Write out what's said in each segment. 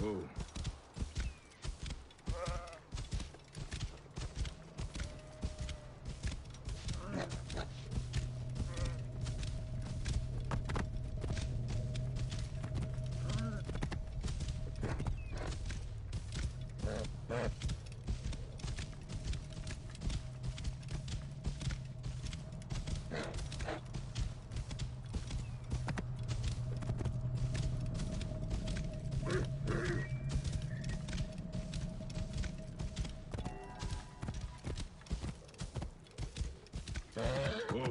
Oh. Whoa.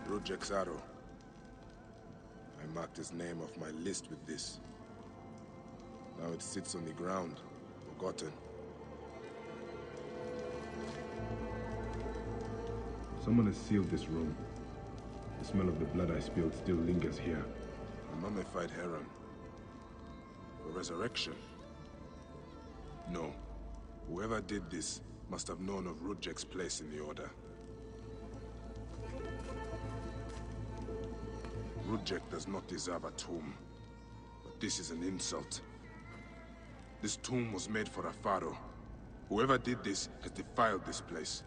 Rudjek's arrow. I marked his name off my list with this. Now it sits on the ground, forgotten. Someone has sealed this room. The smell of the blood I spilled still lingers here. A mummified heron. For resurrection? No. Whoever did this must have known of Rudjek's place in the Order. Rudjek does not deserve a tomb. But this is an insult. This tomb was made for a pharaoh. Whoever did this has defiled this place.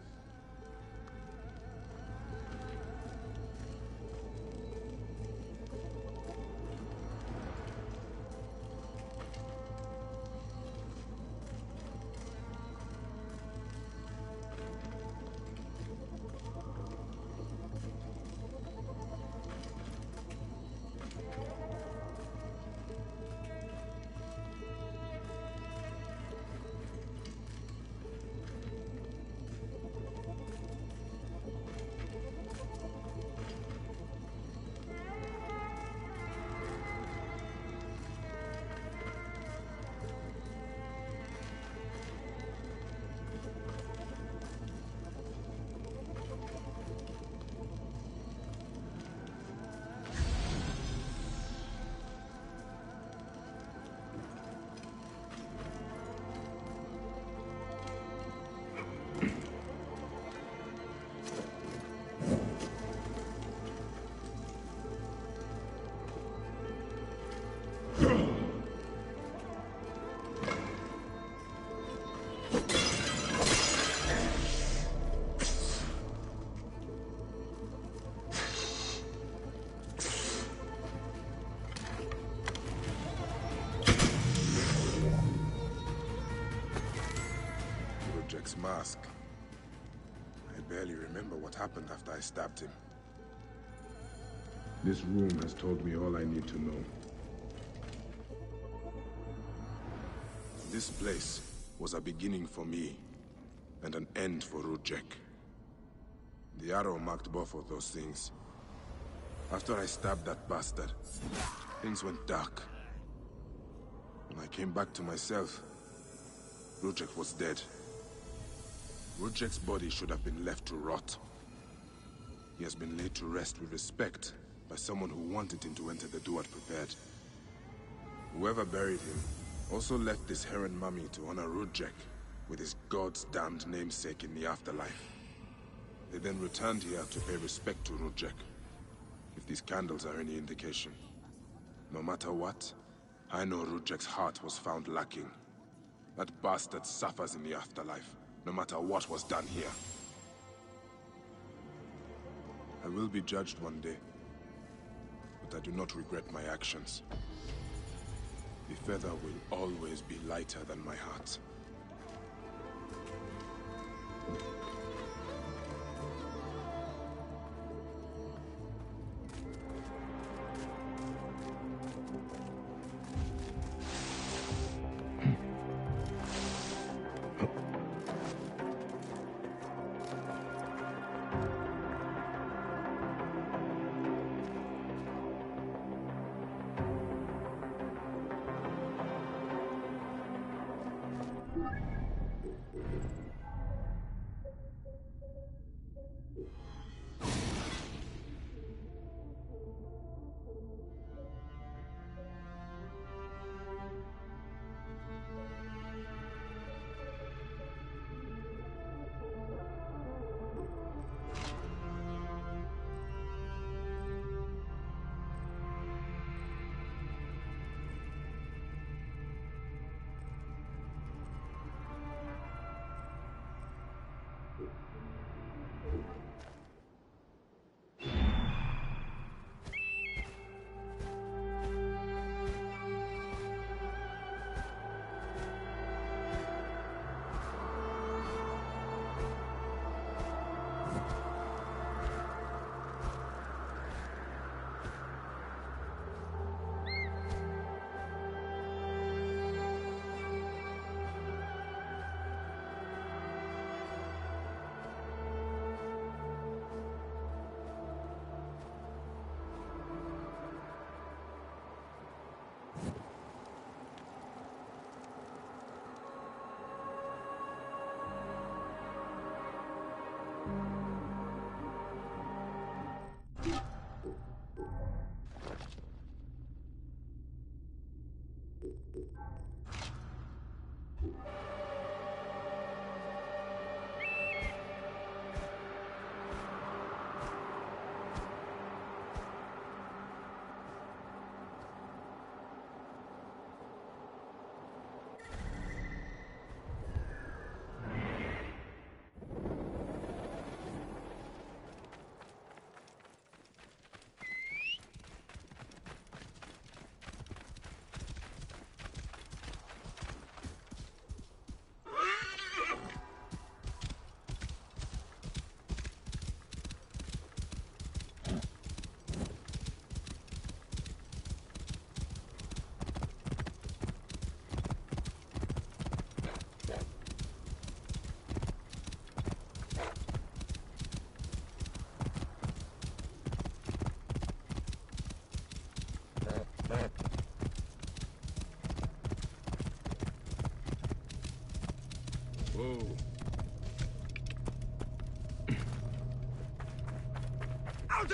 Mask. I barely remember what happened after I stabbed him. This room has told me all I need to know. This place was a beginning for me, and an end for Rudjek. The arrow marked both of those things. After I stabbed that bastard, things went dark. When I came back to myself, Rudjek was dead. Rudjek's body should have been left to rot. He has been laid to rest with respect by someone who wanted him to enter the Duat prepared. Whoever buried him also left this heron mummy to honor Rudjek with his god's damned namesake in the afterlife. They then returned here to pay respect to Rudjek, if these candles are any indication. No matter what, I know Rudjek's heart was found lacking. That bastard suffers in the afterlife, no matter what was done here. I will be judged one day, but I do not regret my actions. The feather will always be lighter than my heart.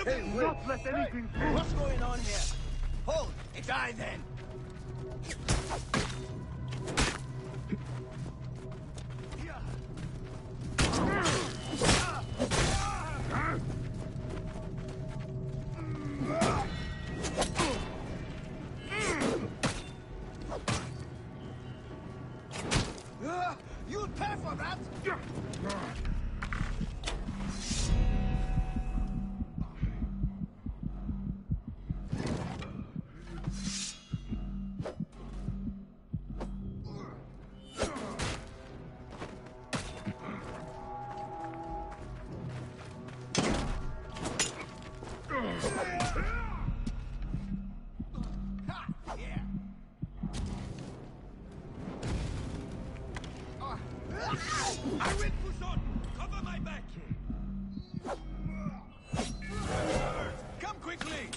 Hey, not let anything through. What's going on here? Hold! Die then! You'll pay for that! I will push on! Cover my back! Come quickly!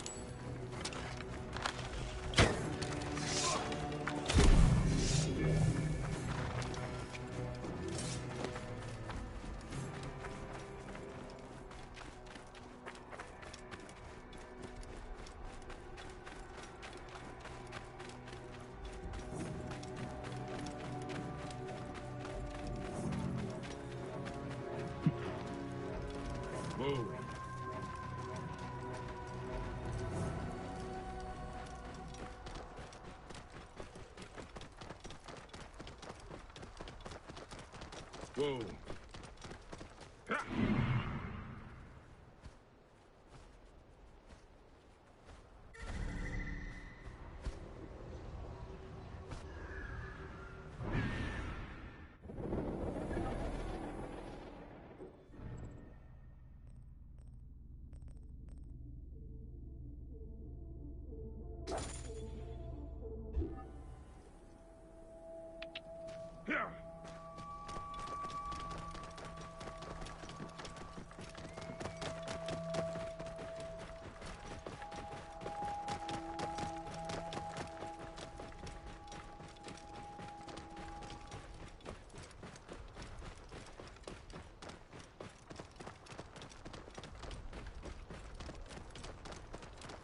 Whoa.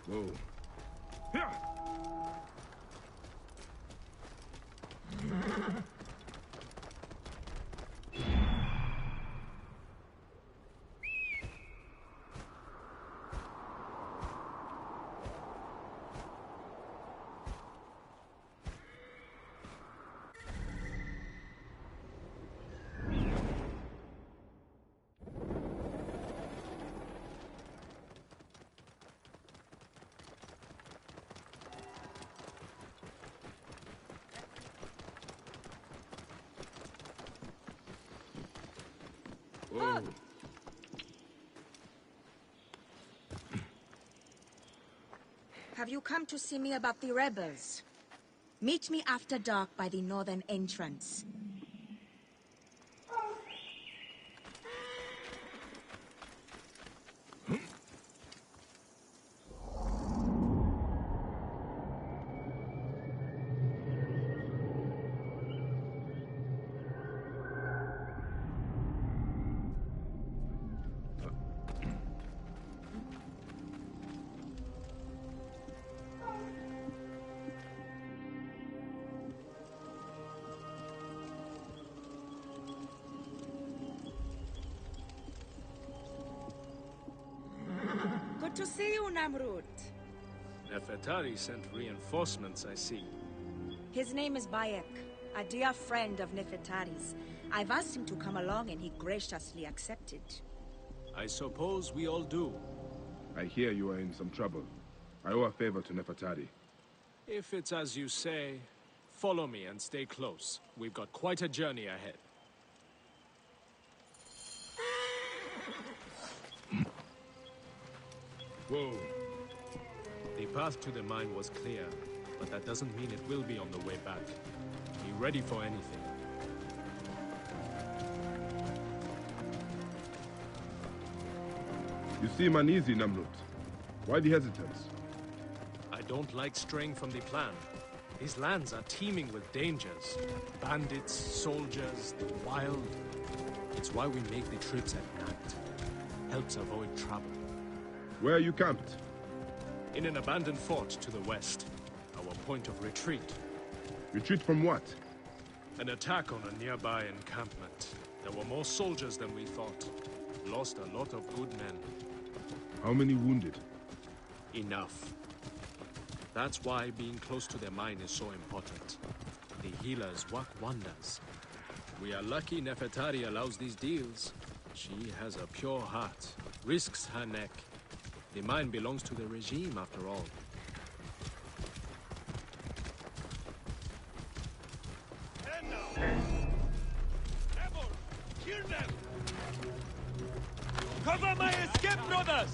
Whoa. Whoa. Have you come to see me about the rebels? Meet me after dark by the northern entrance. Good to see you, Namrud. Nefertari sent reinforcements, I see. His name is Bayek, a dear friend of Nefertari's. I've asked him to come along and he graciously accepted. I suppose we all do. I hear you are in some trouble. I owe a favor to Nefertari. If it's as you say, follow me and stay close. We've got quite a journey ahead. Whoa. The path to the mine was clear, but that doesn't mean it will be on the way back. Be ready for anything. You seem uneasy, Namrud. Why the hesitance? I don't like straying from the plan. These lands are teeming with dangers. Bandits, soldiers, the wild. It's why we make the trips at night. Helps avoid trouble. Where are you camped? In an abandoned fort to the west. Our point of retreat. Retreat from what? An attack on a nearby encampment. There were more soldiers than we thought. Lost a lot of good men. How many wounded? Enough. That's why being close to the mine is so important. The healers work wonders. We are lucky Nefertari allows these deals. She has a pure heart. Risks her neck. The mine belongs to the regime, after all. And now! Rebel! Kill them! Cover my escape, brothers!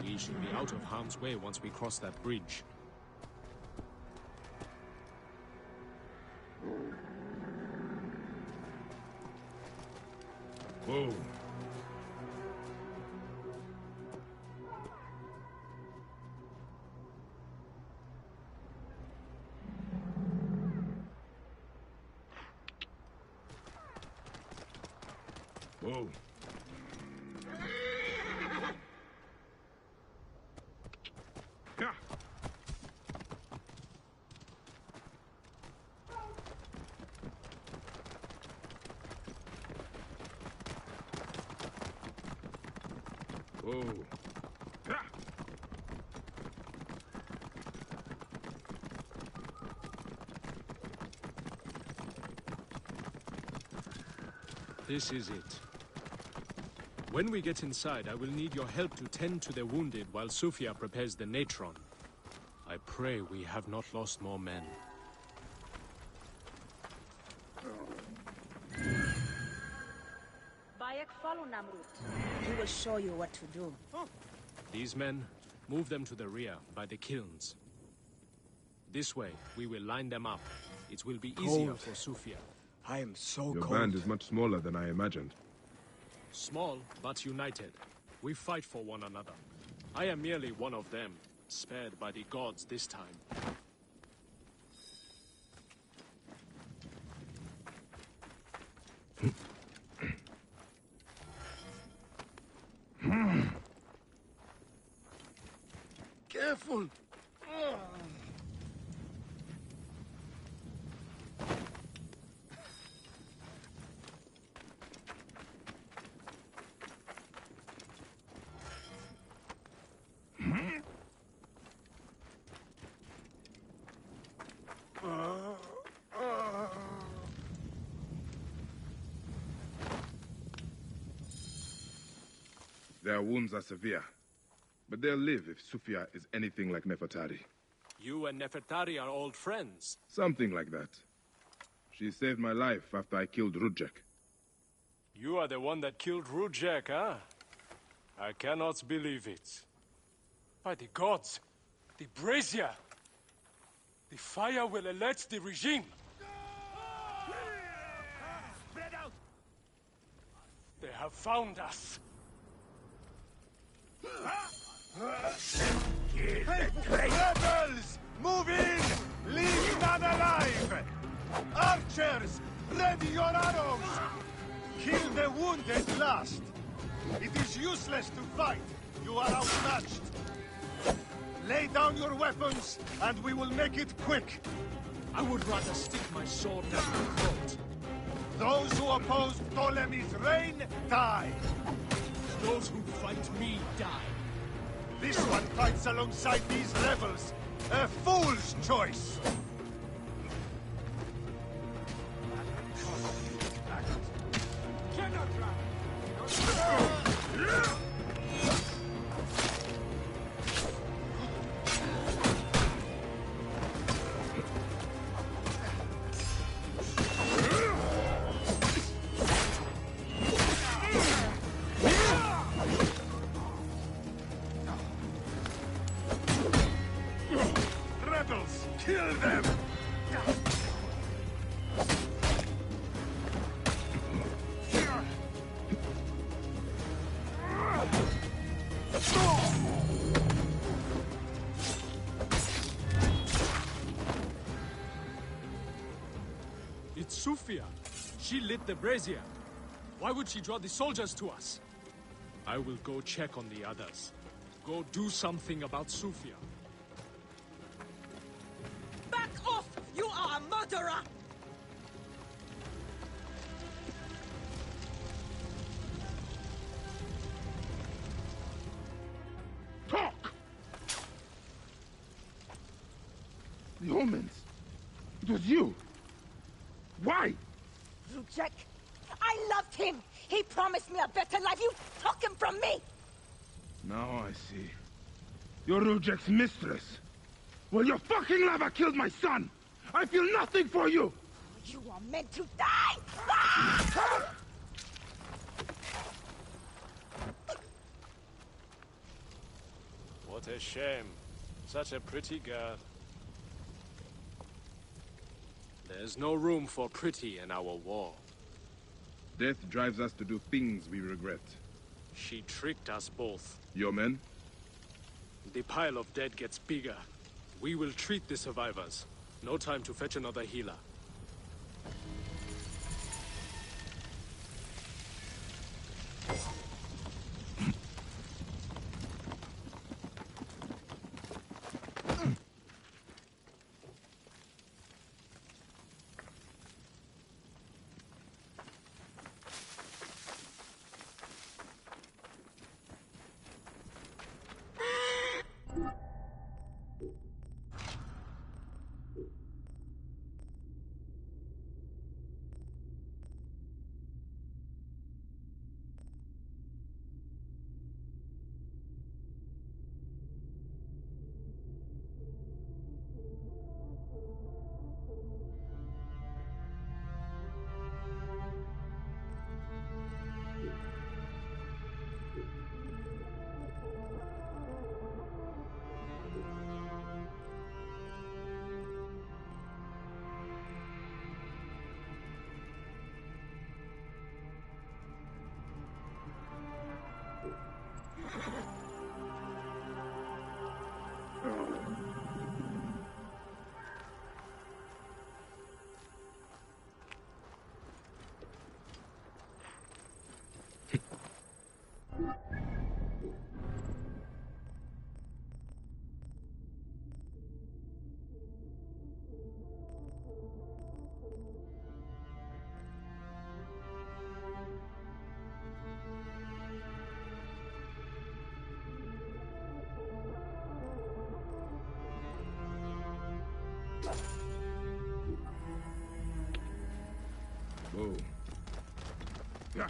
We should be out of harm's way once we cross that bridge. Whoa. Whoa. Yeah. This is it. When we get inside, I will need your help to tend to the wounded while Sufia prepares the natron. I pray we have not lost more men. Bayek, follow Namrud. He will show you what to do. These men, move them to the rear, by the kilns. This way, we will line them up. It will be easier for Sufia. I am so Your cold. band is much smaller than I imagined. Small, but united. We fight for one another. I am merely one of them, spared by the gods this time. Careful! Their wounds are severe, but they'll live if Sufia is anything like Nefertari. You and Nefertari are old friends. Something like that. She saved my life after I killed Rudjek. You are the one that killed Rudjek, huh? I cannot believe it. By the gods, the brazier! The fire will alert the regime! Spread out! They have found us! Rebels! Move in! Leave none alive! Archers, ready your arrows! Kill the wounded last! It is useless to fight! You are outmatched! Lay down your weapons, and we will make it quick! I would rather stick my sword down your throat. Those who oppose Ptolemy's reign, die! Those who fight me die. This one fights alongside these rebels! A fool's choice! Rebels, kill them! It's Sufia. She lit the brazier. Why would she draw the soldiers to us? I will go check on the others. Go do something about Sufia. Back off! You are a murderer! Talk! The omens. It was you. Why? Rudjek, I loved him! He promised me a better life! You took him from me! Now I see. You're Rudjek's mistress. Well, your fucking lava killed my son! I feel nothing for you! You are meant to die! Ah! What a shame. Such a pretty girl. There's no room for pretty in our war. Death drives us to do things we regret. She tricked us both. Your men? The pile of dead gets bigger. We will treat the survivors. No time to fetch another healer. Whoa. Yeah.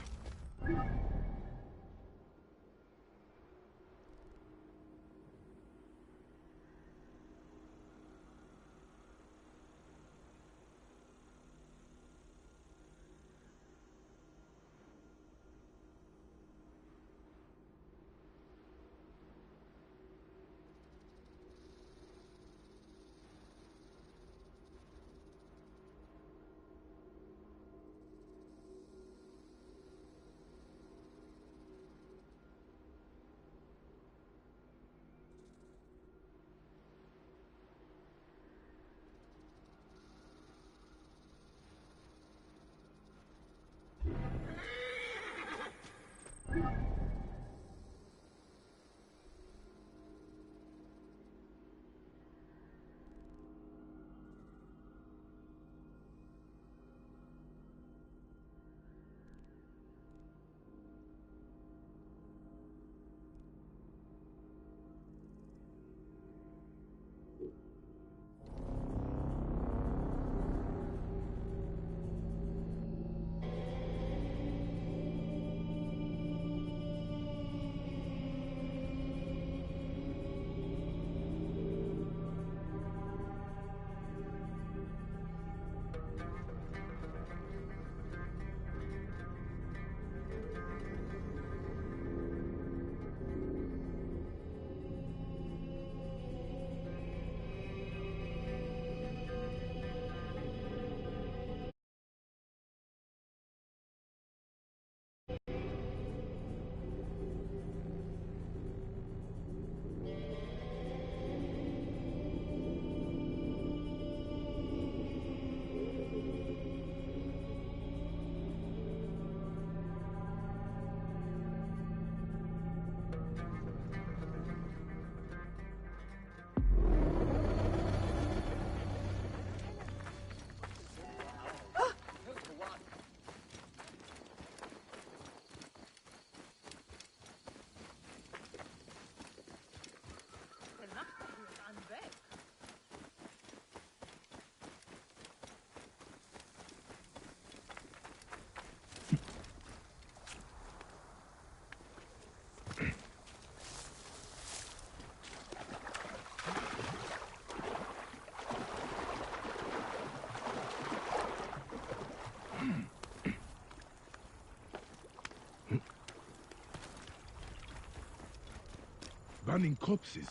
Burning corpses?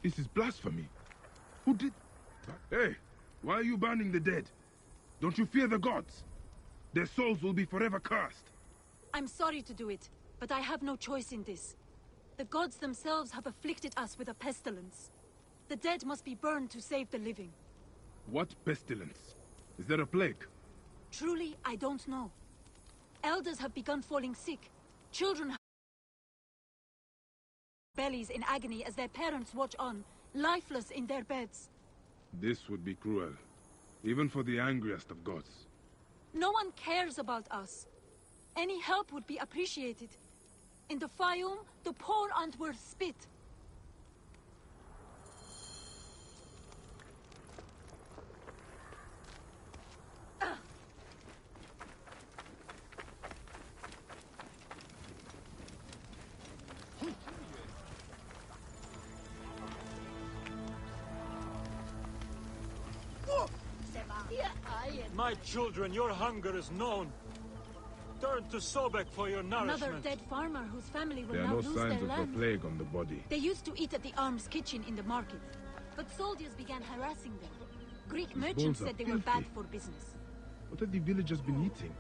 This is blasphemy. Who did... Hey, why are you burning the dead? Don't you fear the gods? Their souls will be forever cursed. I'm sorry to do it, but I have no choice in this. The gods themselves have afflicted us with a pestilence. The dead must be burned to save the living. What pestilence? Is there a plague? Truly, I don't know. Elders have begun falling sick. Children have bellies in agony as their parents watch on, lifeless in their beds. This would be cruel, even for the angriest of gods. No one cares about us. Any help would be appreciated. In the Fayum, the poor aren't worth spit. My children, your hunger is known. Turn to Sobek for your nourishment. Another dead farmer whose family will There are now no lose signs their of land. the plague on the body. They used to eat at the arms kitchen in the market, but soldiers began harassing them. Greek merchants bones are said they were bad filthy. for business. What have the villagers been eating?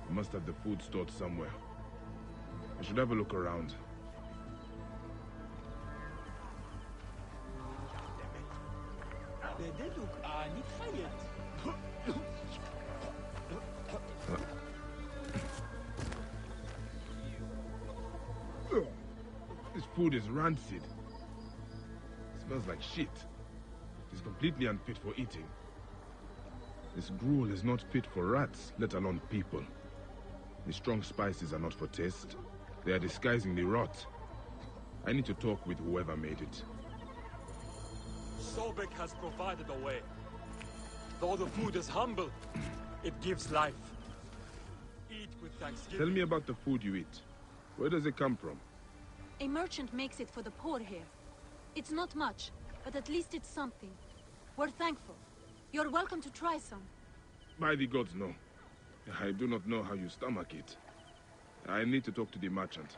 They must have the food stored somewhere. I should have a look around. This food is rancid. It smells like shit. It is completely unfit for eating. This gruel is not fit for rats, let alone people. The strong spices are not for taste. They are disguising the rot. I need to talk with whoever made it. Sobek has provided a way. Though the food is humble, It gives life. Eat with thanksgiving. Tell me about the food you eat. Where does it come from? A merchant makes it for the poor here. It's not much, but at least it's something. We're thankful. You're welcome to try some. By the gods, no. I do not know how you stomach it. I need to talk to the merchant.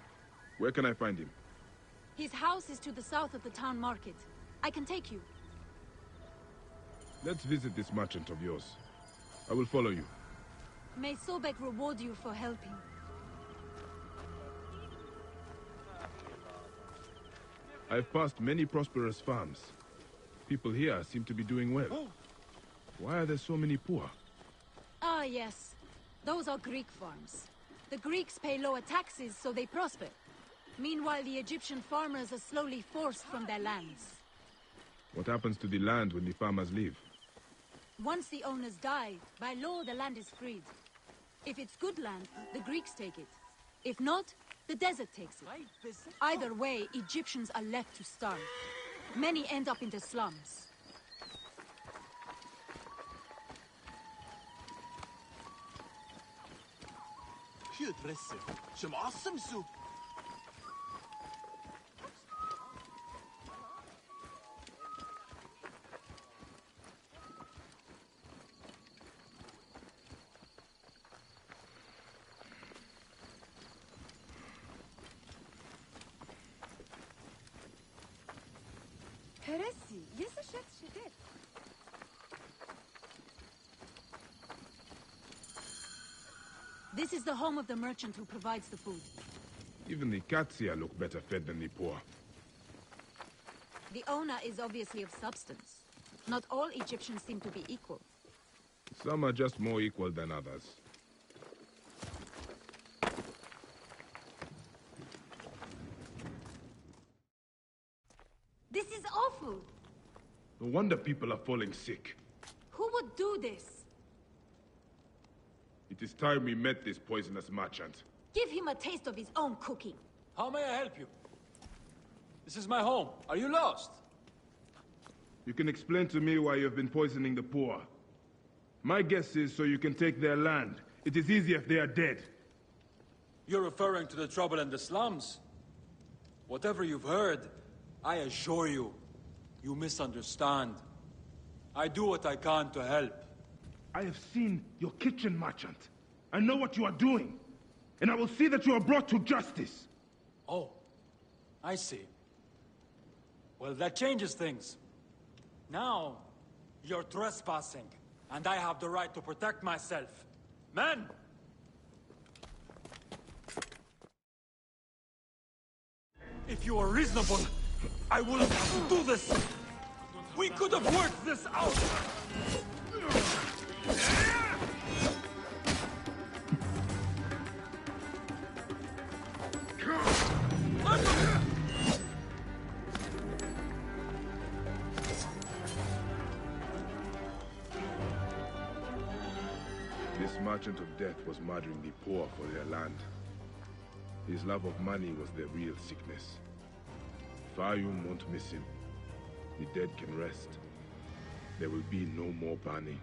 Where can I find him? His house is to the south of the town market. I can take you. Let's visit this merchant of yours. I will follow you. May Sobek reward you for helping. I've passed many prosperous farms. People here seem to be doing well. Why are there so many poor? Ah, yes. Those are Greek farms. The Greeks pay lower taxes, so they prosper. Meanwhile, the Egyptian farmers are slowly forced from their lands. What happens to the land when the farmers leave? Once the owners die, by law the land is freed. If it's good land, the Greeks take it. If not, the desert takes it. Either way, Egyptians are left to starve. Many end up in the slums. This is the home of the merchant who provides the food. Even the cats here look better fed than the poor. The owner is obviously of substance. Not all Egyptians seem to be equal. Some are just more equal than others. This is awful! No wonder people are falling sick. Who would do this? It is time we met this poisonous merchant. Give him a taste of his own cooking. How may I help you? This is my home. Are you lost? You can explain to me why you've been poisoning the poor. My guess is so you can take their land. It is easier if they are dead. You're referring to the trouble in the slums? Whatever you've heard, I assure you, you misunderstand. I do what I can to help. I have seen your kitchen, merchant. I know what you are doing. And I will see that you are brought to justice. Oh, I see. Well, that changes things. Now, you're trespassing, and I have the right to protect myself. Men! If you are reasonable, I will do this! We could have worked this out! This merchant of death was murdering the poor for their land. His love of money was their real sickness. Fayum won't miss him. The dead can rest. There will be no more burning.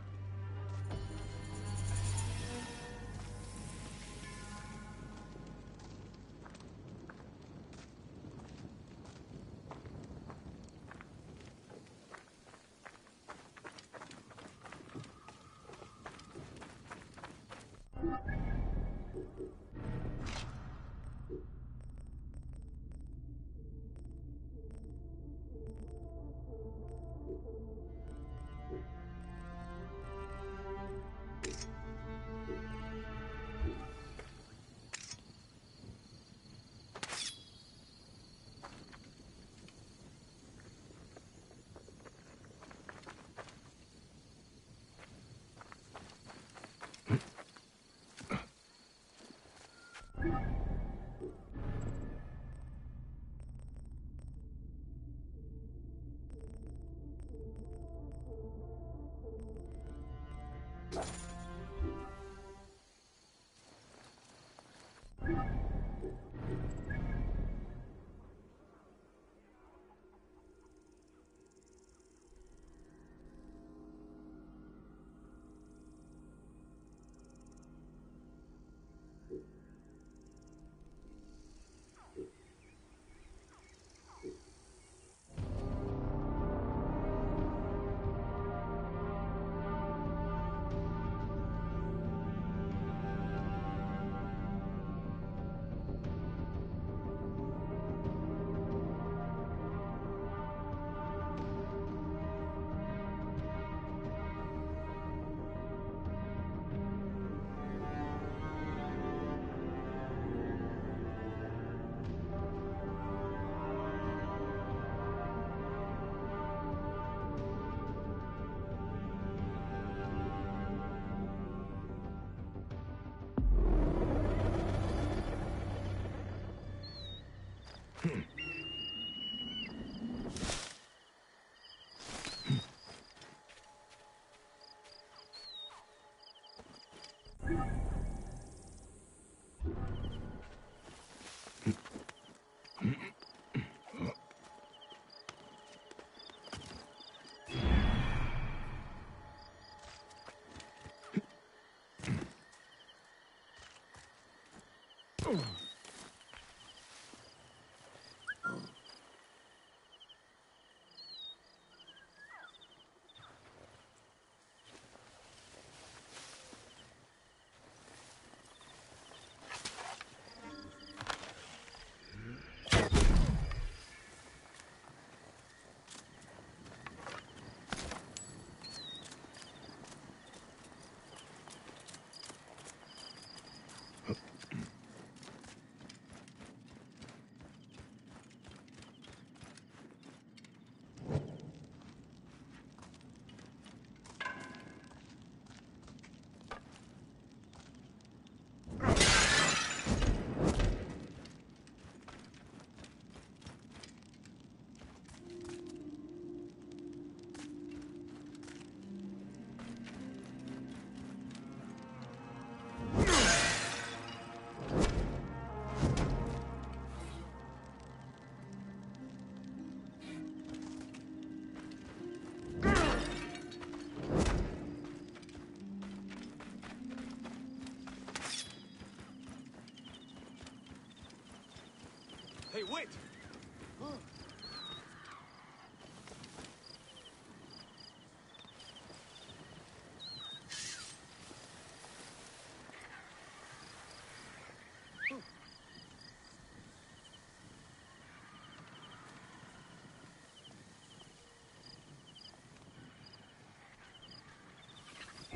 Hey, wait!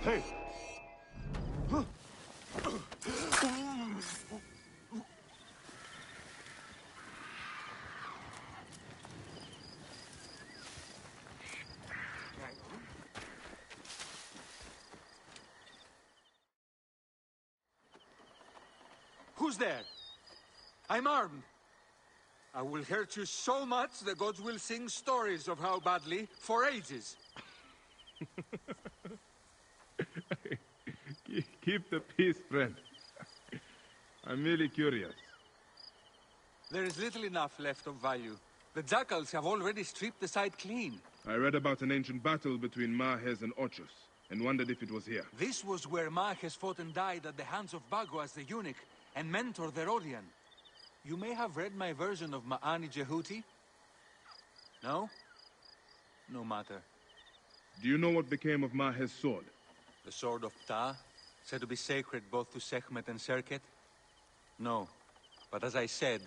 Hey! Who's there? I'm armed. I will hurt you so much the gods will sing stories of how badly for ages. Keep the peace, friend. I'm merely curious. There is little enough left of value. The jackals have already stripped the site clean. I read about an ancient battle between Mahes and Ochus, and wondered if it was here. This was where Mahes fought and died at the hands of Bagoas the eunuch, and mentor the Rodian. You may have read my version of Ma'ani Jehuti? No? No matter. Do you know what became of Mahes' sword? The sword of Ptah, said to be sacred both to Sekhmet and Serket? No. But as I said,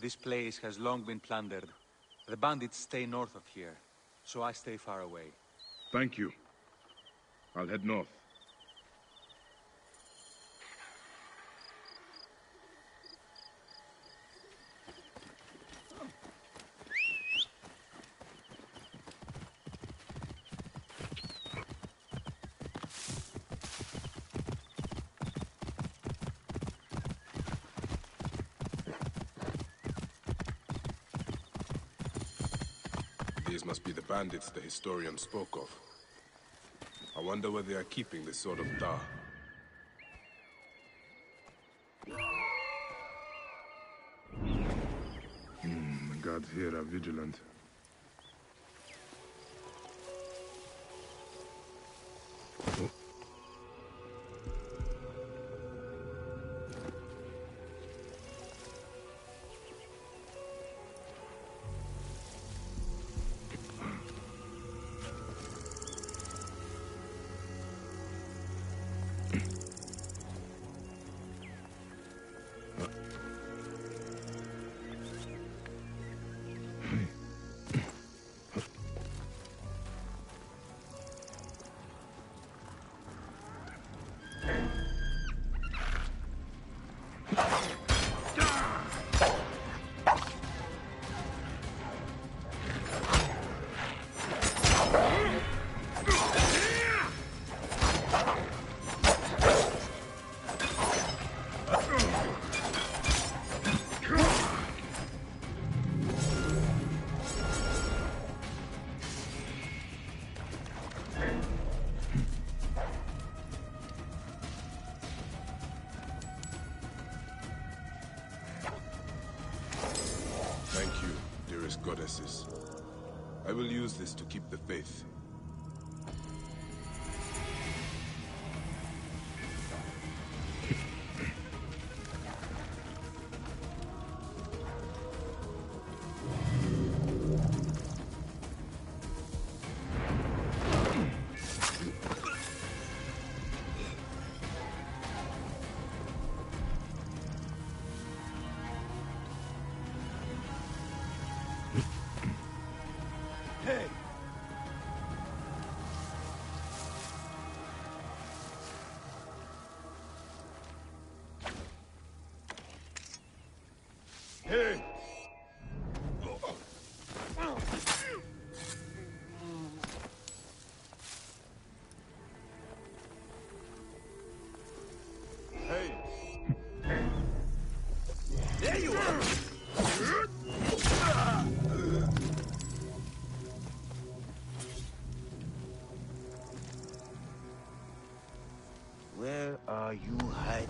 this place has long been plundered. The bandits stay north of here, so I stay far away. Thank you. I'll head north. These must be the bandits the historian spoke of. I wonder where they are keeping the Sword of Ptah. The guards here are vigilant. Oh. Thank you, dearest goddesses. I will use this to keep the faith. Hey! Hey! Hey! There you are! Where are you hiding?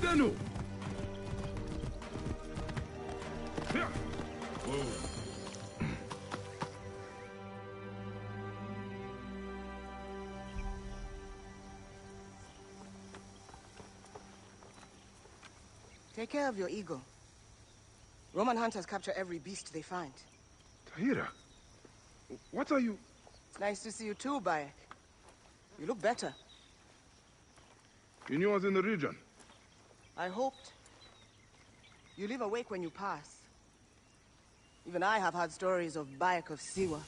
Danu! Take care of your ego. Roman hunters capture every beast they find. Tahira, what are you... It's nice to see you too, Bayek. You look better. You knew I was in the region? I hoped. You leave a wake when you pass. Even I have heard stories of Bayek of Siwa.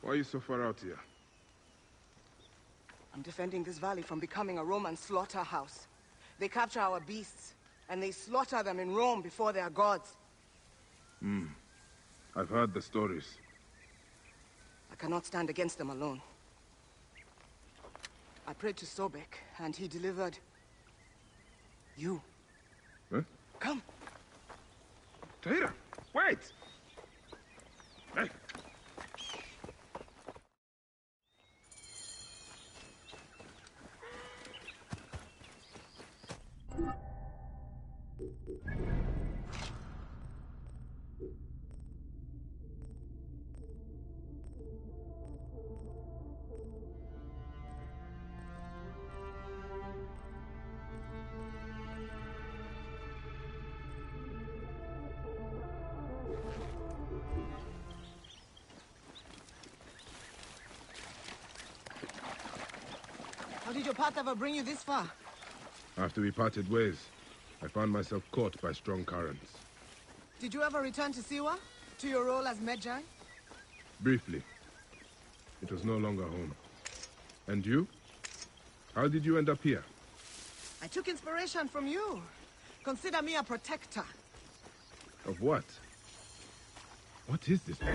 Why are you so far out here? I'm defending this valley from becoming a Roman slaughterhouse. They capture our beasts, and they slaughter them in Rome before their gods. I've heard the stories. I cannot stand against them alone. I prayed to Sobek, and he delivered... you. Huh? Come. Tahira, wait! Hey! How did your path ever bring you this far? After we parted ways, I found myself caught by strong currents. Did you ever return to Siwa? To your role as Medjay? Briefly. It was no longer home. And you? How did you end up here? I took inspiration from you. Consider me a protector. Of what? What is this place?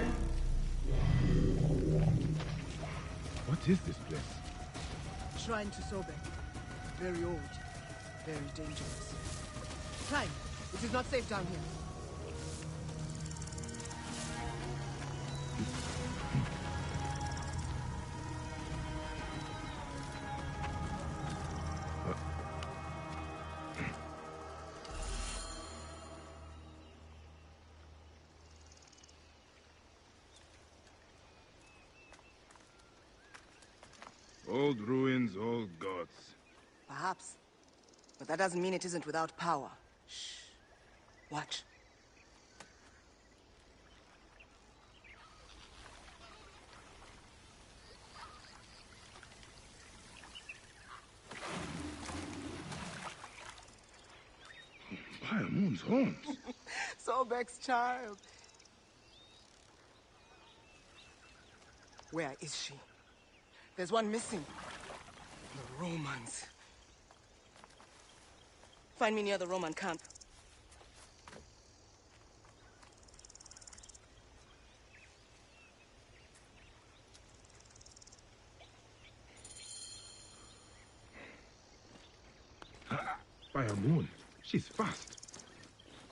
What is this place? Shrine to Sobek. Very old. Very dangerous. Time. It is not safe down here. Old ruins, old gods. Perhaps. But that doesn't mean it isn't without power. Shh. Watch. Payamun's horns. Sobek's child. Where is she? There's one missing. The Romans. Find me near the Roman camp. Payamun, she's fast.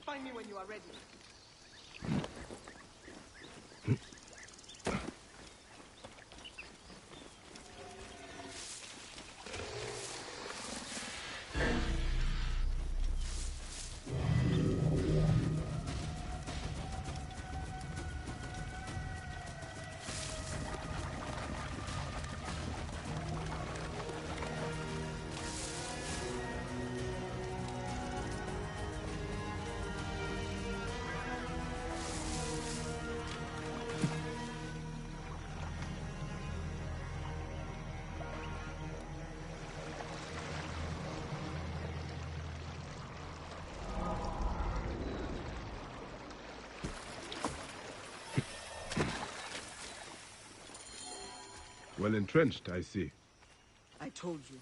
Find me when you are ready. Well entrenched, I see. I told you,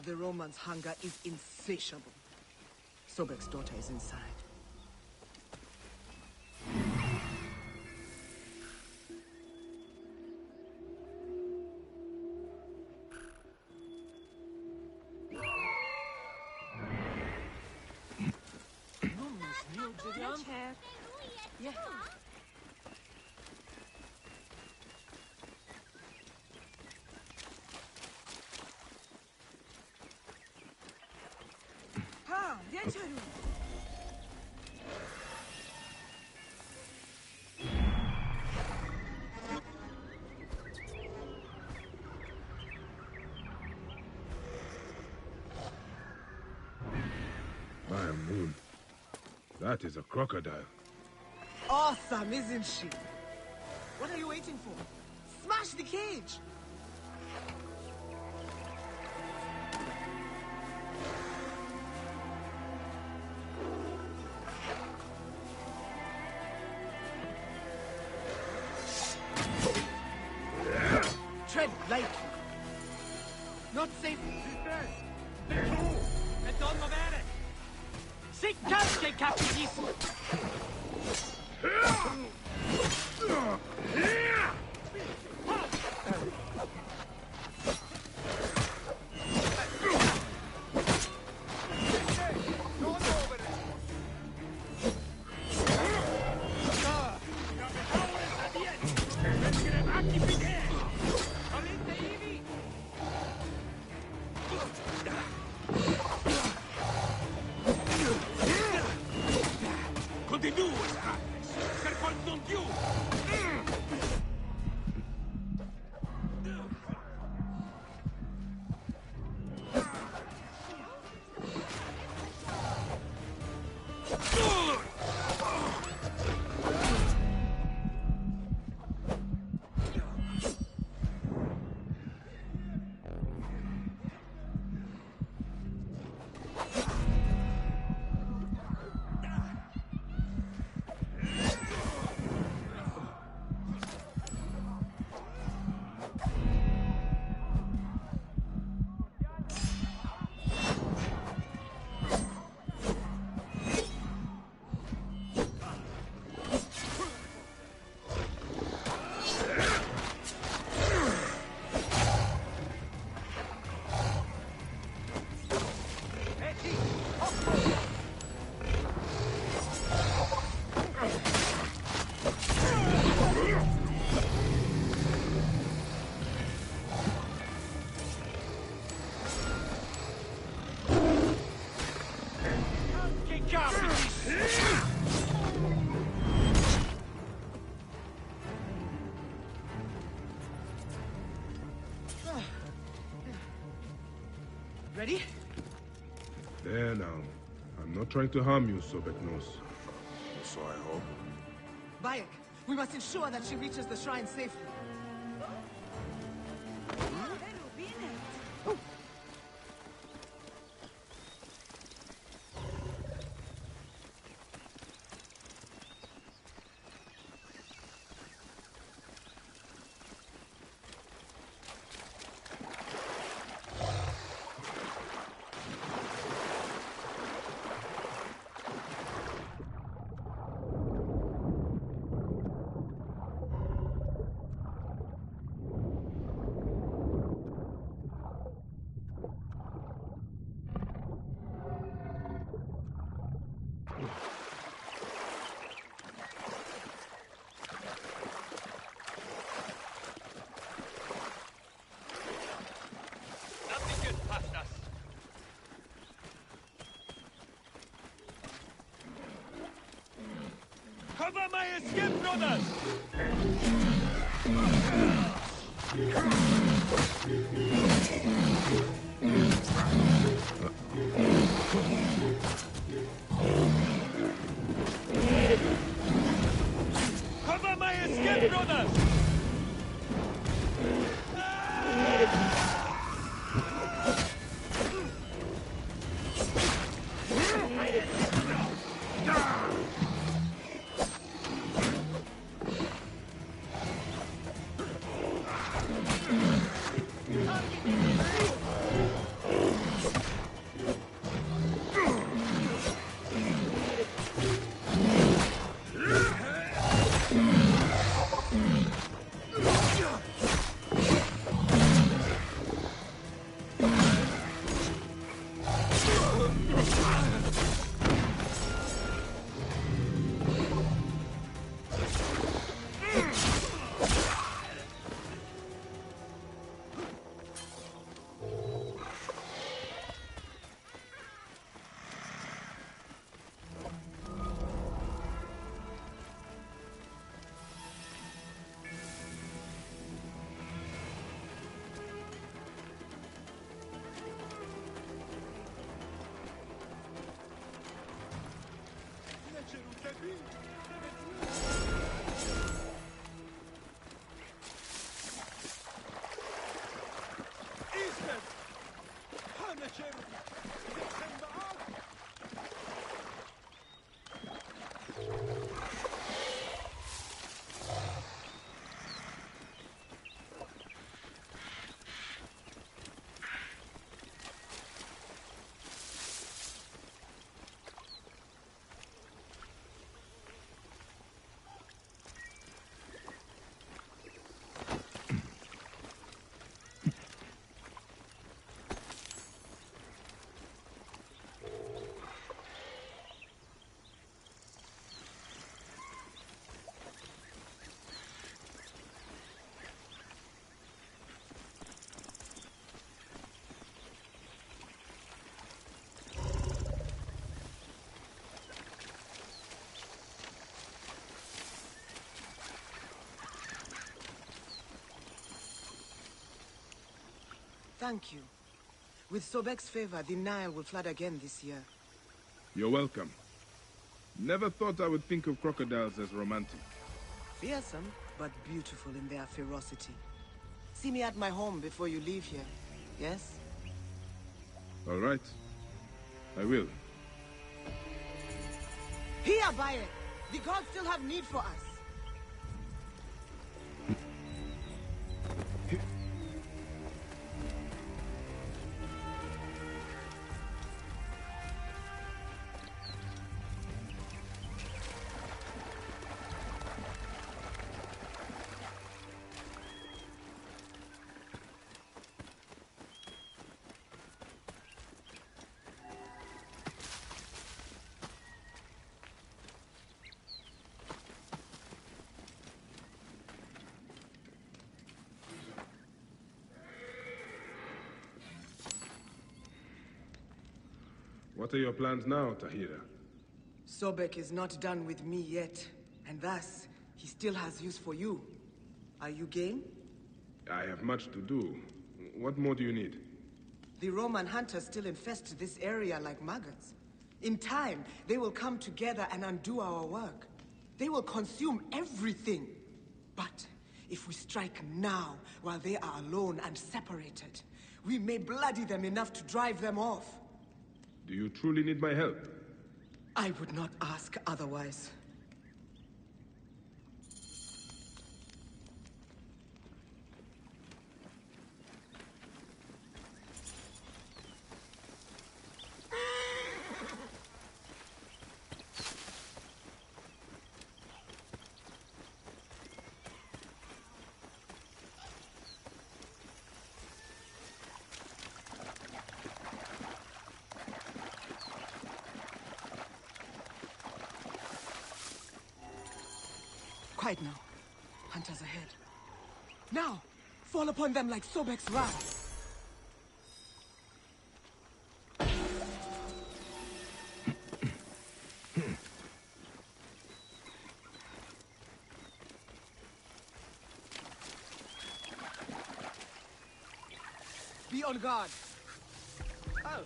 the Romans' hunger is insatiable. Sobek's daughter is inside. Payamun, that is a crocodile. Awesome, isn't she? What are you waiting for? Smash the cage! Tread lightly. Not safe. E non muovere! Si casca il capitissimo! Ready? There now. I'm not trying to harm you, Sobek knows. So I hope. Bayek, we must ensure that she reaches the shrine safely. my escape, brothers! Cover my escape, brothers! Thank you. With Sobek's favor, the Nile will flood again this year. You're welcome. Never thought I would think of crocodiles as romantic. Fearsome, but beautiful in their ferocity. See me at my home before you leave here, yes? All right. I will. Here, Baye! The gods still have need for us. What are your plans now, Tahira? Sobek is not done with me yet, and thus, he still has use for you. Are you game? I have much to do. What more do you need? The Roman hunters still infest this area like maggots. In time, they will come together and undo our work. They will consume everything. But if we strike now, while they are alone and separated, we may bloody them enough to drive them off. Do you truly need my help? I would not ask otherwise. Quiet now. Hunters ahead. Now! Fall upon them like Sobek's wrath! On guard. Oh.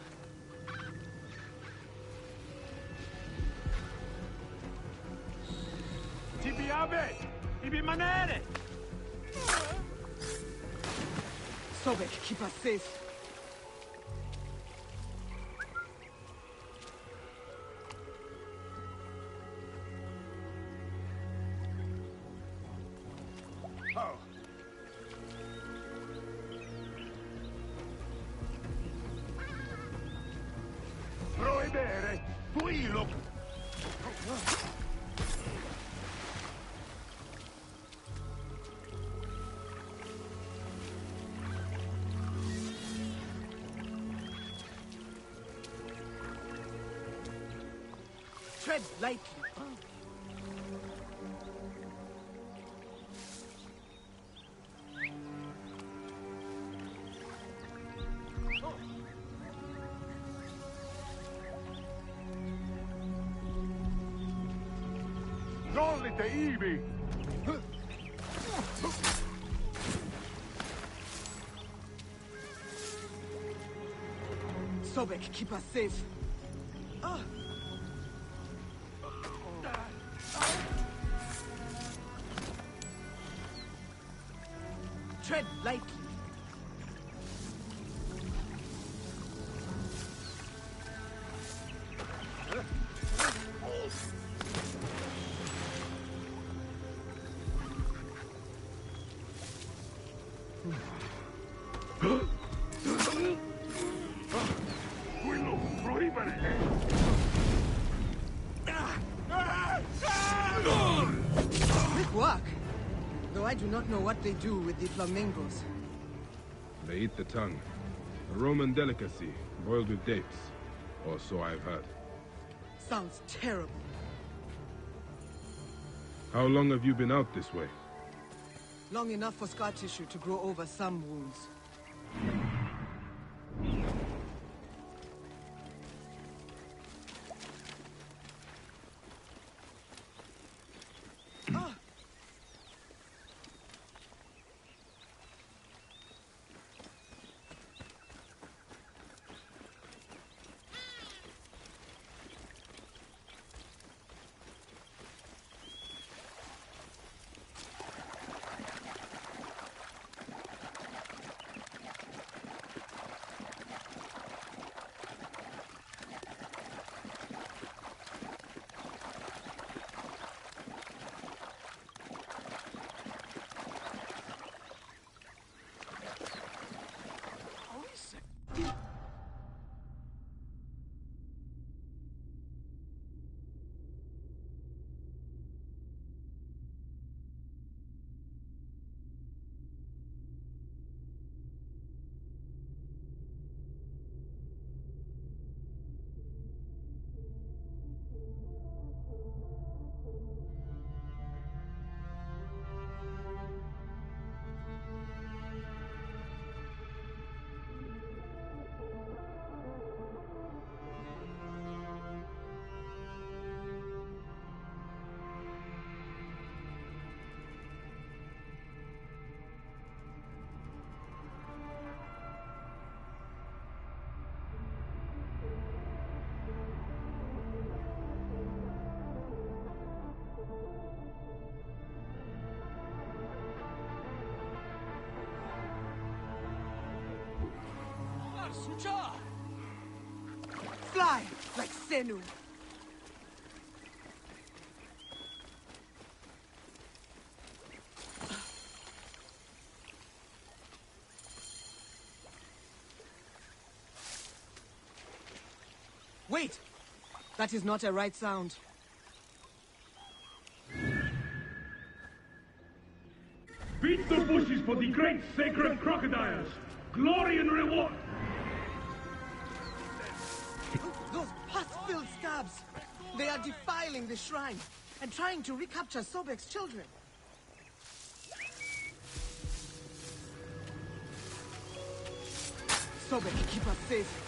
Tibi Abe! Ibi Manere! Sobek, keep us safe. Oh. Proibere! Fuilo! Tread lightly. Nollite Ibi! Sobek, keep us safe. Tread lightly. Fuilo! Proibere! Quick work. Though I do not know what they do with the flamingos. They eat the tongue. A Roman delicacy, boiled with dates. Or so I've heard. Sounds terrible. How long have you been out this way? Long enough for scar tissue to grow over some wounds. Fly like Senu. Wait! That is not a right sound. Beat the bushes for the great sacred crocodiles! Glory and reward! Those pus-filled scabs! They are defiling the shrine and trying to recapture Sobek's children. Sobek, keep us safe.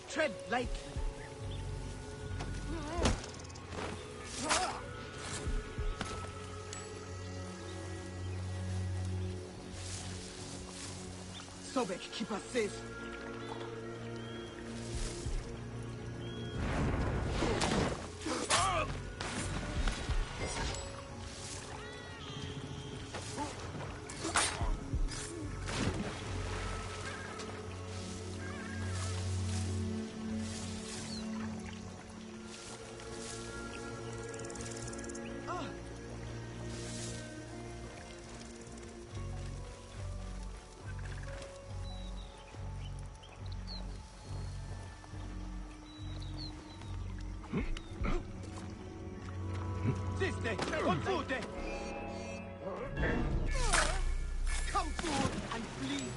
Tread lightly. Sobek, keep us safe. Siste, confute! Come forward and flee.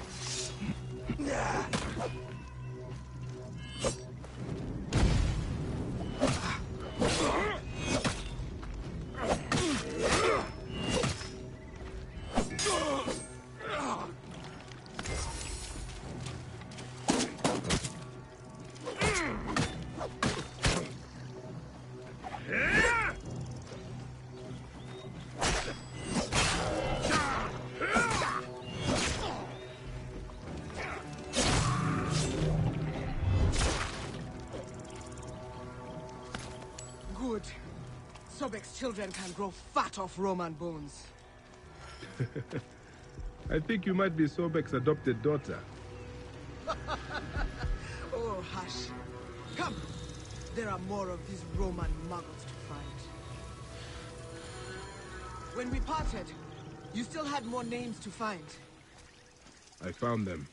Good. Sobek's children can grow fat off Roman bones. I think you might be Sobek's adopted daughter. Oh, hush. Come. There are more of these Roman muggles to find. When we parted, you still had more names to find. I found them.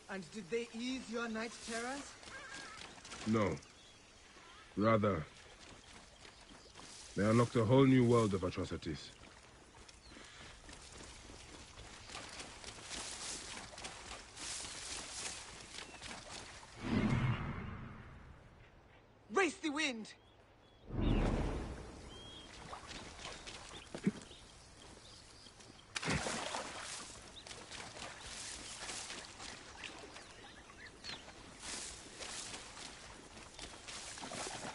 And did they ease your night terrors? No. Rather, they unlocked a whole new world of atrocities. Race the wind!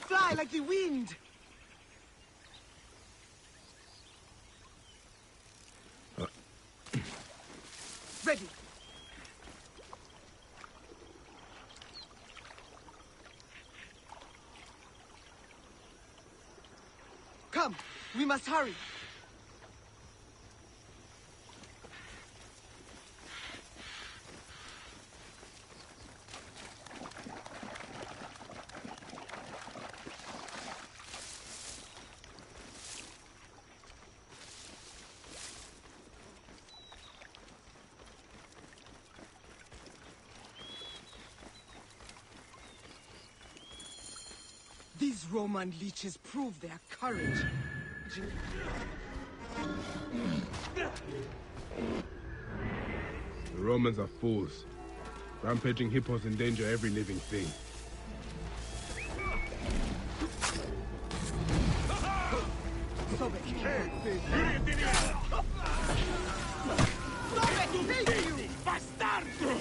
Fly like the wind! Ready! Come, we must hurry. These Roman leeches prove their courage. The Romans are fools. Rampaging hippos endanger every living thing. Sobek, thank you! Bastardo!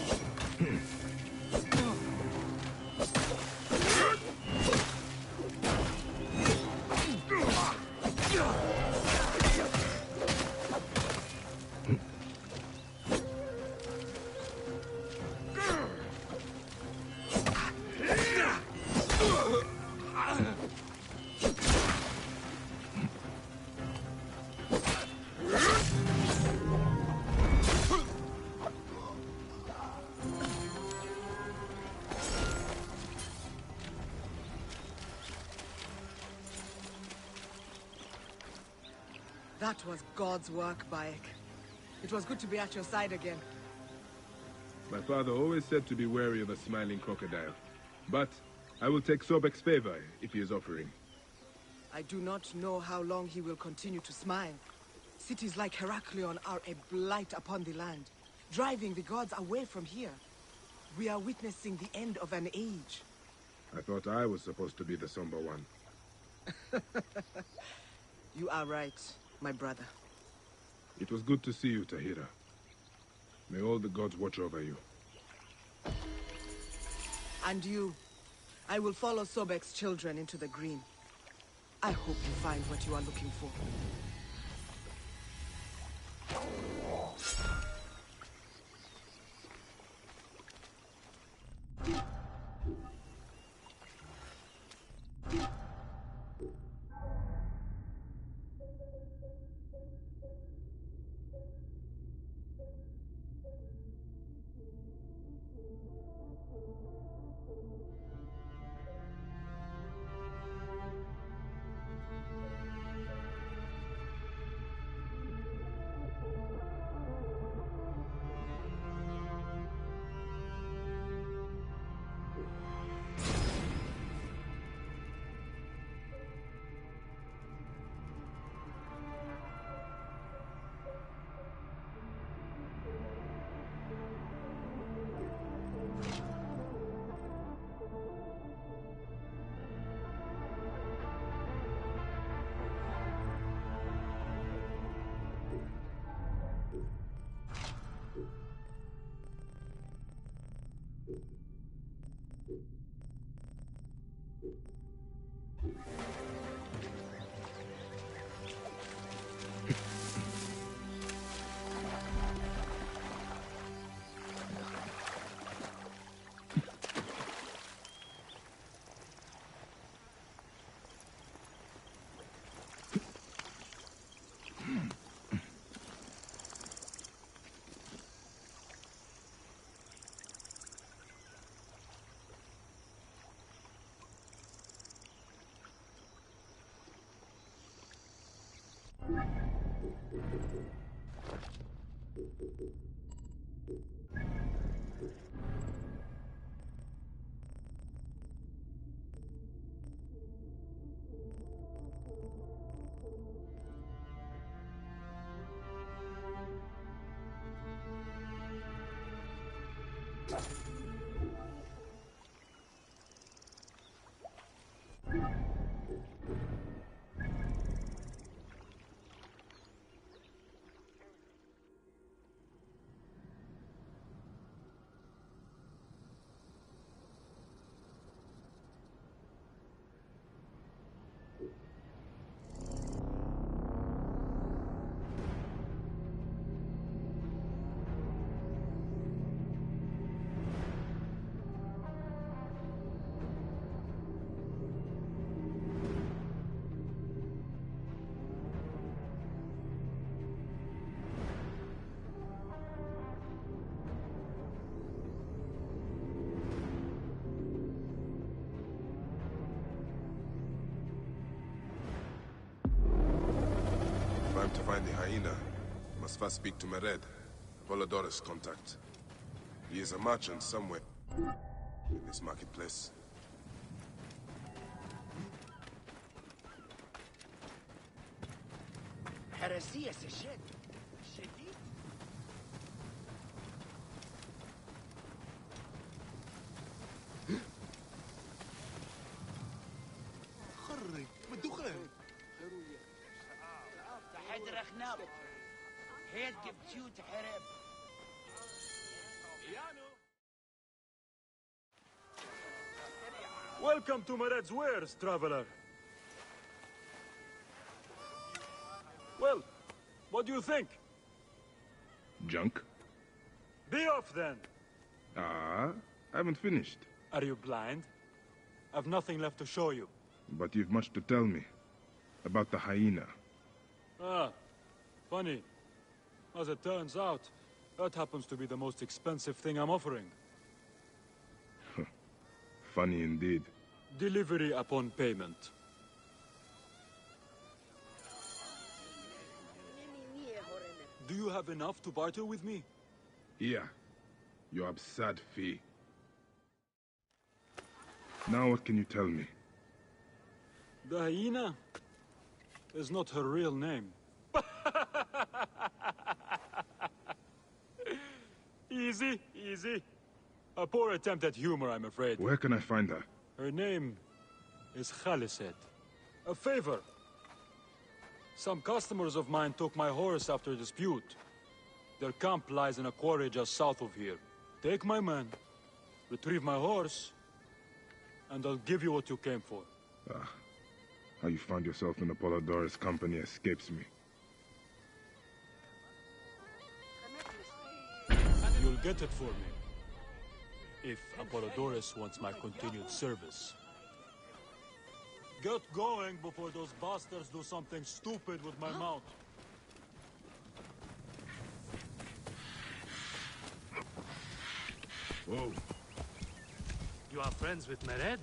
That was God's work, Bayek. It was good to be at your side again. My father always said to be wary of a smiling crocodile. But I will take Sobek's favor if he is offering. I do not know how long he will continue to smile. Cities like Heraklion are a blight upon the land, driving the gods away from here. We are witnessing the end of an age. I thought I was supposed to be the somber one. You are right, my brother. It was good to see you, Tahira. May all the gods watch over you. And you. I will follow Sobek's children into the green. I hope you find what you are looking for. If I'm to find the hyena, I must first speak to Mered, Apollodorus' contact. He is a merchant somewhere in this marketplace. هرسية الشد شديد. خرج بدخان. تحدر خناب. هيد جبتيو تحرب. Welcome to Mered's wares, traveler. Well, what do you think? Junk? Be off then! I haven't finished. Are you blind? I've nothing left to show you. But you've much to tell me. About the hyena. Ah, funny. As it turns out, that happens to be the most expensive thing I'm offering. Funny indeed. Delivery upon payment. Do you have enough to barter with me? Here. Your absurd fee. Now what can you tell me? The hyena is not her real name. Easy, easy. A poor attempt at humor, I'm afraid. Where can I find her? Her name is Khaliset. A favor. Some customers of mine took my horse after a dispute. Their camp lies in a quarry just south of here. Take my man, retrieve my horse, and I'll give you what you came for. How you found yourself in Apollodorus' company escapes me. You'll get it for me. If Apollodorus wants my continued service. Get going before those bastards do something stupid with my mount. Whoa. You are friends with Mered?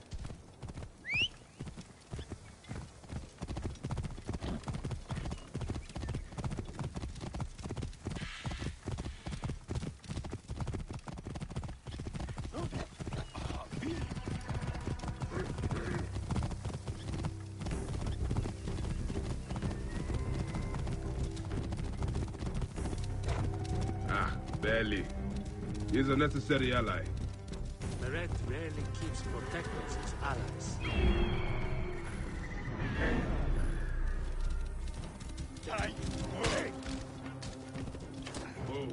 Barely. He is a necessary ally. Mered rarely keeps protectors as allies. Whoa.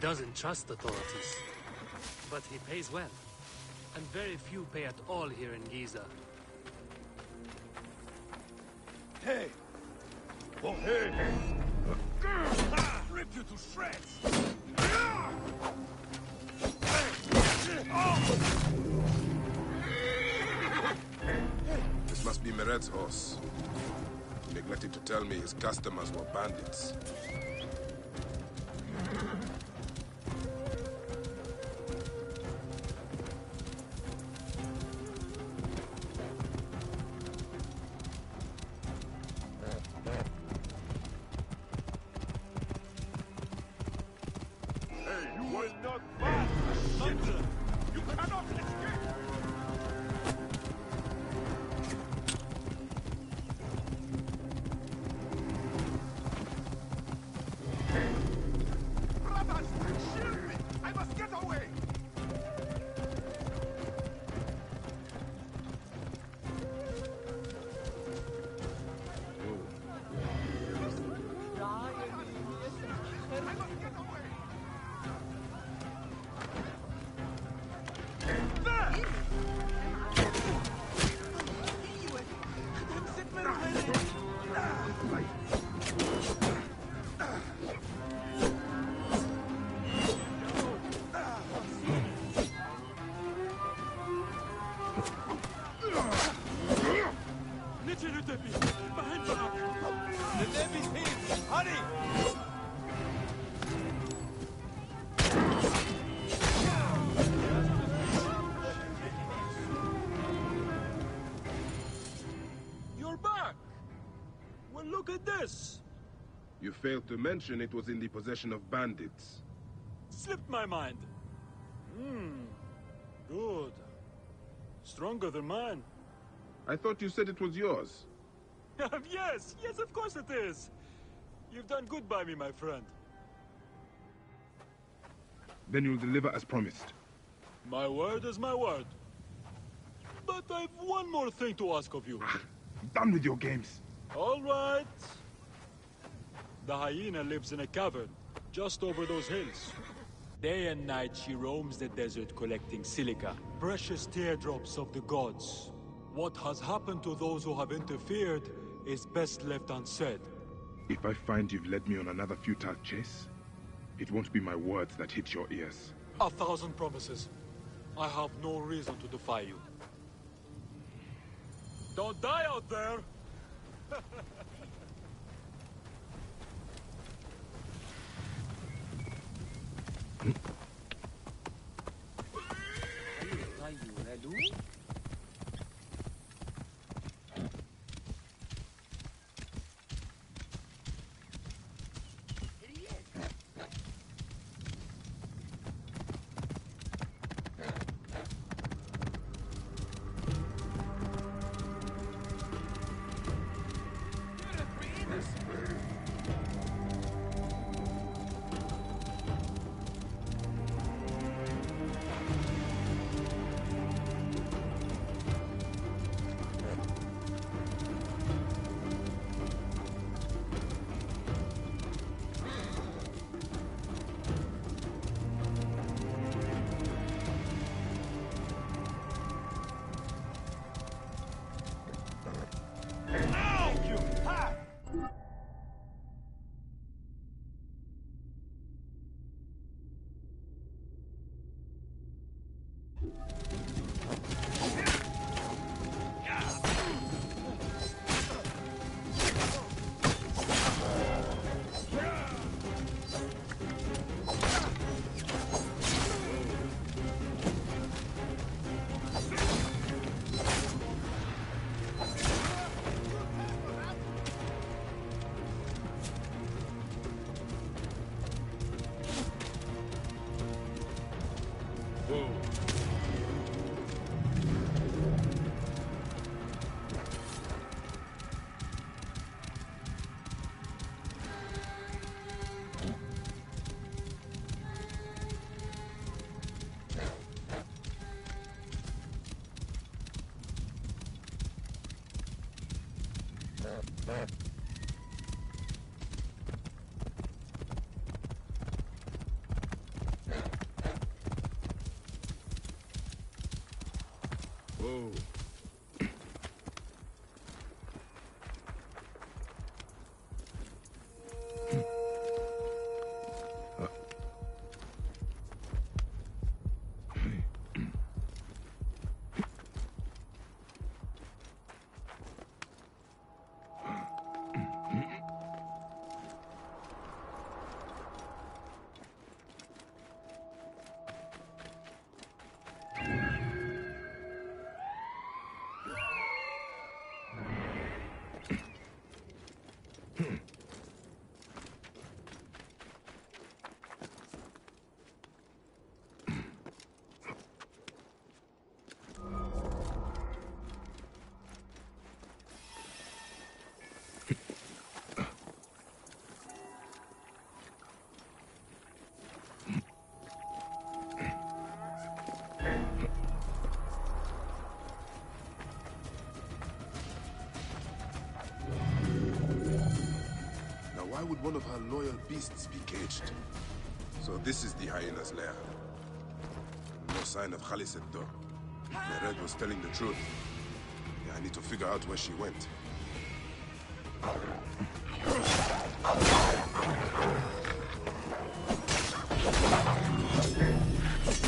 doesn't trust authorities. But he pays well. And very few pay at all here in Giza. Hey! Oh, hey! Rip you to shreds! This must be Meret's horse. He neglected to tell me his customers were bandits. Look at this! You failed to mention it was in the possession of bandits. Slipped my mind. Good. Stronger than mine. I thought you said it was yours. Yes, of course it is. You've done good by me, my friend. Then you'll deliver as promised. My word is my word. But I've one more thing to ask of you. I'm done with your games. All right. The hyena lives in a cavern, just over those hills. Day and night she roams the desert collecting silica, precious teardrops of the gods. What has happened to those who have interfered is best left unsaid. If I find you've led me on another futile chase, it won't be my words that hit your ears. 1,000 promises. I have no reason to defy you. Don't die out there! Whoa. Why would one of her loyal beasts be caged? So this is the hyena's lair. No sign of Khaliset though. Nered was telling the truth. Yeah, I need to figure out where she went.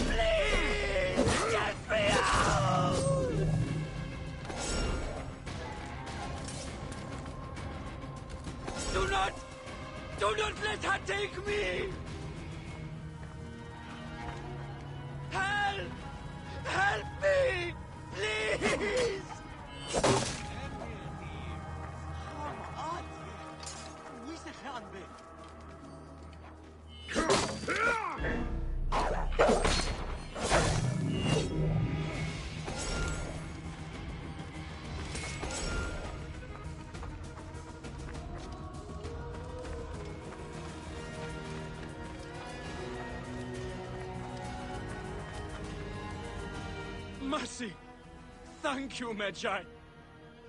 Please, get me out! Do not let her take me! Help! Help me! Please! Mercy! Thank you, Medjay.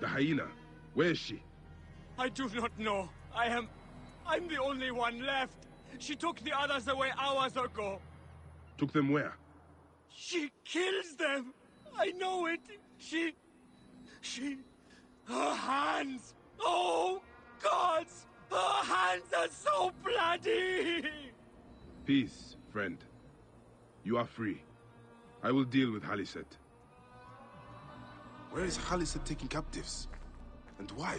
The hyena. Where is she? I do not know. I'm the only one left. She took the others away hours ago. Took them where? She kills them. I know it. Her hands. Oh, gods! Her hands are so bloody! Peace, friend. You are free. I will deal with Khaliset. Where is Khaliset taking captives? And why?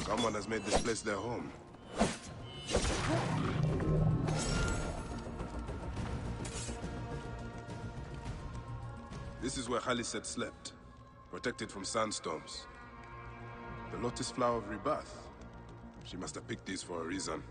Someone has made this place their home. This is where Khaliset slept, protected from sandstorms. The lotus flower of rebirth. She must have picked these for a reason.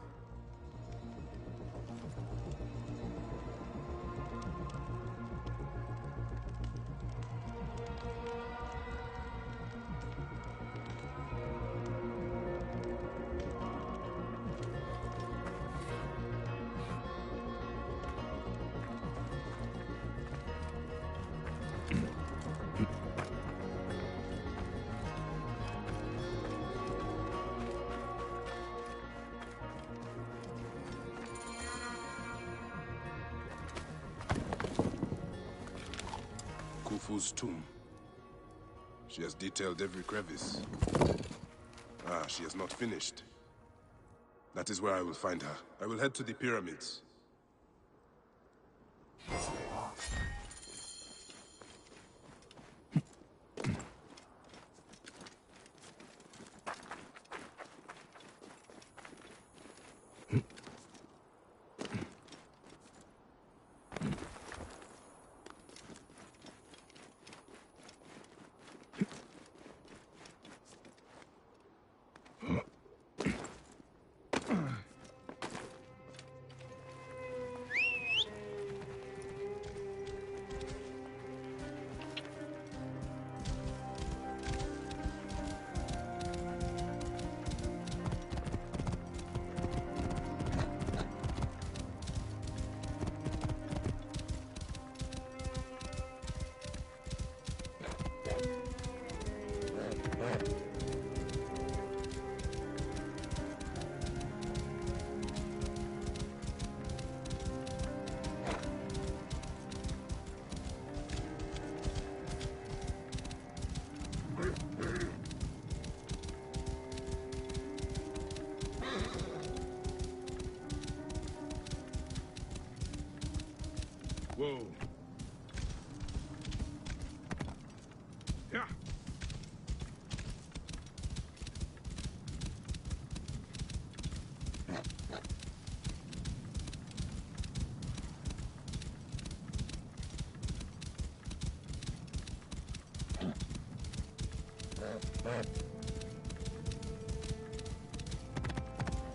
Khufu's tomb. She has detailed every crevice. Ah, she has not finished. That is where I will find her. I will head to the pyramids.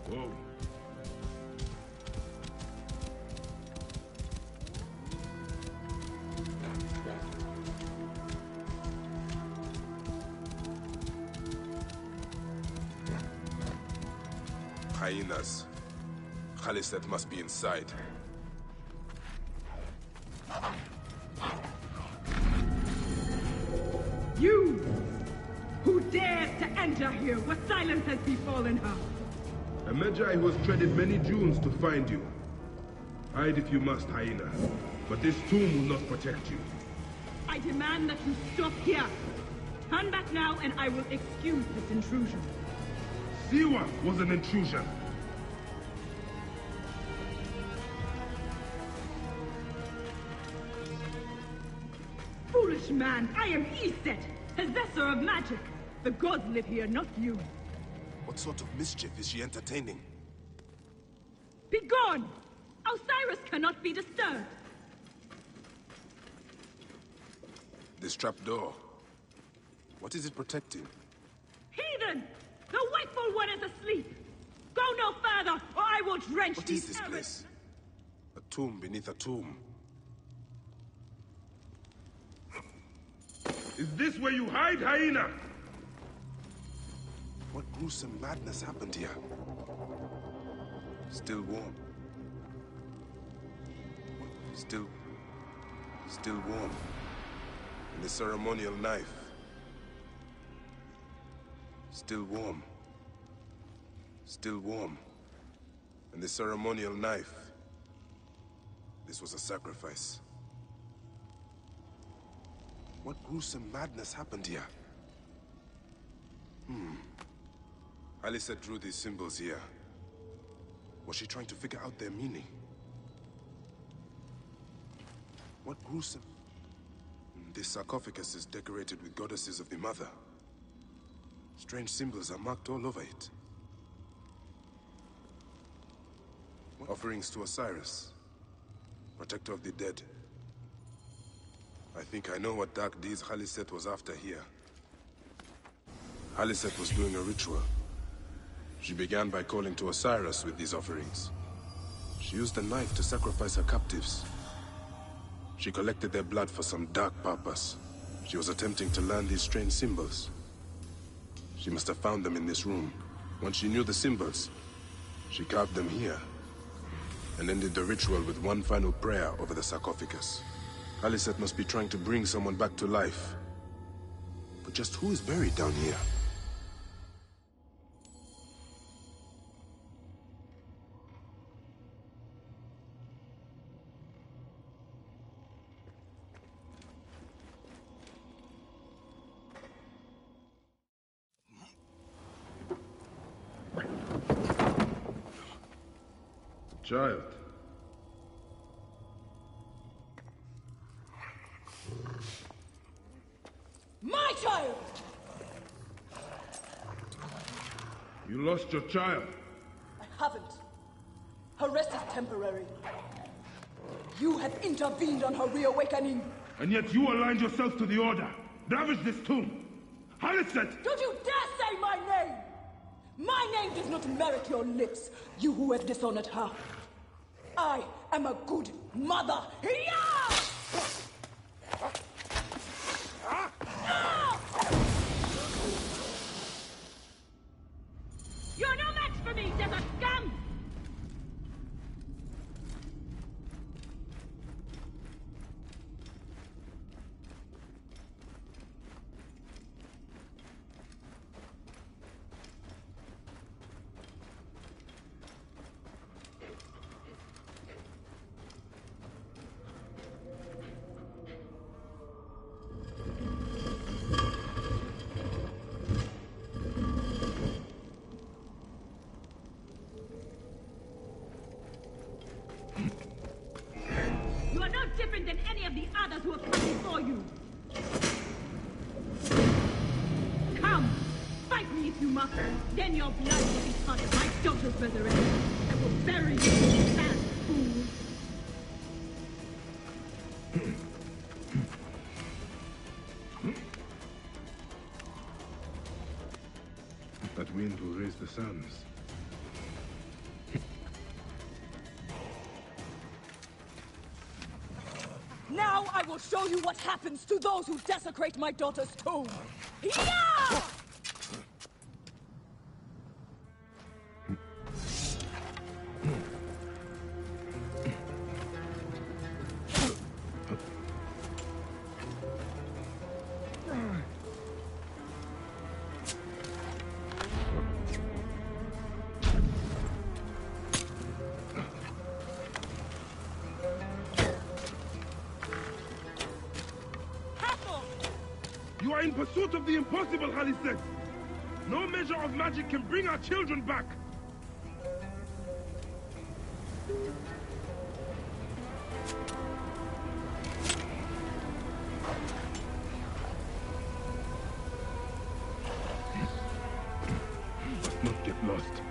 Whoa. Hyenas. Khaliset must be inside. You! Who dares to enter here? What silence has befallen her? A Magi who has treaded many dunes to find you. Hide if you must, Hyena. But this tomb will not protect you. I demand that you stop here. Turn back now and I will excuse this intrusion. Siwa was an intrusion. Foolish man, I am Iset, possessor of magic. The gods live here, not you. What sort of mischief is she entertaining? Begone! Osiris cannot be disturbed. This trapdoor. What is it protecting? Heathen! The wakeful one is asleep! Go no further, or I will drench What these is this errands. place? A tomb beneath a tomb. Is this where you hide, Hyena? What gruesome madness happened here? Still warm. Still warm. And the ceremonial knife. Still warm. Still warm. And the ceremonial knife. This was a sacrifice. What gruesome madness happened here? Khaliset drew these symbols here. Was she trying to figure out their meaning? What gruesome... This sarcophagus is decorated with goddesses of the Mother. Strange symbols are marked all over it. Offerings to Osiris, protector of the dead. I think I know what dark deeds Khaliset was after here. Khaliset was doing a ritual. She began by calling to Osiris with these offerings. She used a knife to sacrifice her captives. She collected their blood for some dark purpose. She was attempting to learn these strange symbols. She must have found them in this room. Once she knew the symbols, she carved them here, and ended the ritual with one final prayer over the sarcophagus. Khaliset must be trying to bring someone back to life. But just who is buried down here? Child. My child! You lost your child. I haven't. Her rest is temporary. You have intervened on her reawakening. And yet you aligned yourself to the Order. Ravage this tomb. Khaliset! Don't you dare say my name! My name does not merit your lips, you who have dishonored her. I am a good mother. Yeah! You're no match for me, desert scum! You are no different than any of the others who have come before you. Come, fight me if you must. Then your blood will be part of my daughter's resurrection. I will bury you, sad fool. wind will raise the suns. Now I will show you what happens to those who desecrate my daughter's tomb! Yeah! You are in pursuit of the impossible, Haliseth. No measure of magic can bring our children back. Must not get lost.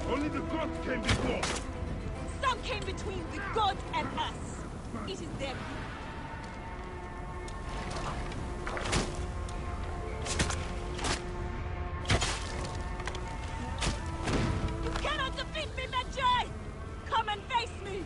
Only the gods came before. Some came between the gods and us. It is them. You cannot defeat me, Medjay! Come and face me!